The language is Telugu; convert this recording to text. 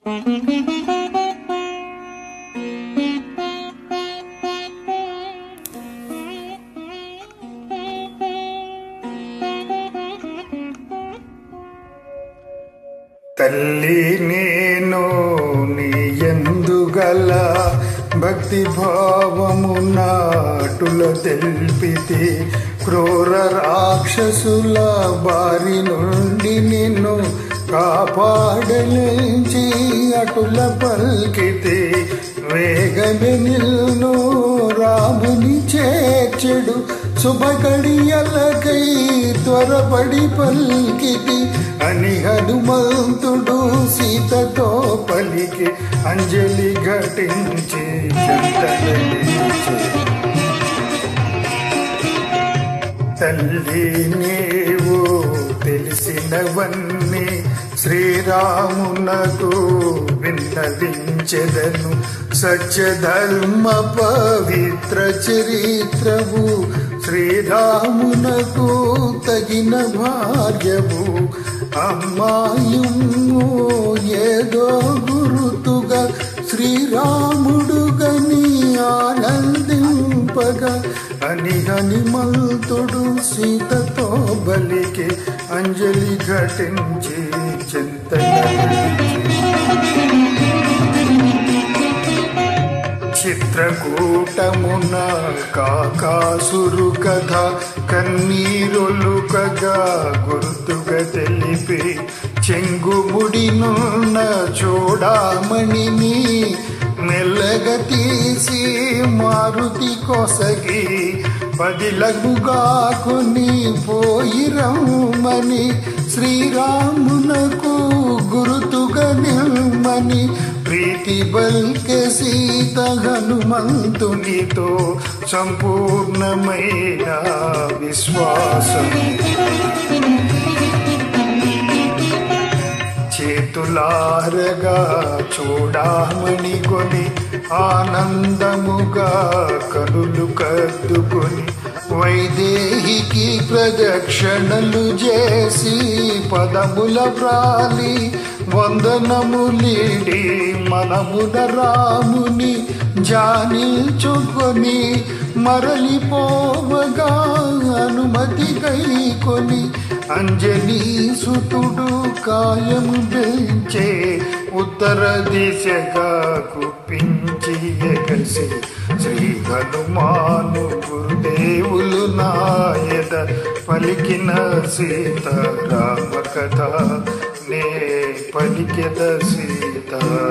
తల్లి నేను నీ యందు గల భక్తి భావము నాటుల తెల్పితి, క్రూర రాక్షసుల బారి నుండి నిన్ను కాపాడలించి అటుల పల్కితి. వేగమే నిల్ను రాముని చేర్చెడు, శుభగడియలకై త్వరపడి పల్కితి అని హనుమంతుడు సీతతో పలికి అంజలి ఘటించి తల్లి నీవు తెలిసినవన్నీ శ్రీరామునకు విన్నవించెదను, సత్యధర్మ పవిత్ర చరిత్రవు శ్రీరామునకు తగిన భార్యవు. అమ్మాయుము ఏదో గురుతుగా శ్రీరాముడుగని ఆనందింపగా అని హనుమంతుడు సీతతో బలికి అంజలి ఘటించి చిత్రకూటమున కాకాసురు కథ కన్నీరులుకగా గుర్తుగా తెలిపి, చెంగుముడినున్న చూడామణిని మెల్లగా తీసి మారుతి కొసగి పదిలగుగా కొని పోయి రమ్మని శ్రీరామునకు గురుతుగా నిల్మని ప్రీతి బల్కె సీత హనుమంతునితో సంపూర్ణమైన విశ్వాసం. చేతులారగా చూడామణి కొని ఆనందముగా కనులు కద్దుకొని వైదేహికి ప్రదక్షిణలు చేసి పదముల ప్రాలి వందనములీడి మనమున రాముని జానిల్చుకొని మరలిపోవగా అనుమతి కైకొని అంజనీ సుతుడు కాయము పెంచే ఉత్తర దిశగా కుప్పించి ఎగసి శ్రీ హనుమాను గురుదేవులు నాయద పలికిన సీతారామ కథ నే పలికెద సీతారామ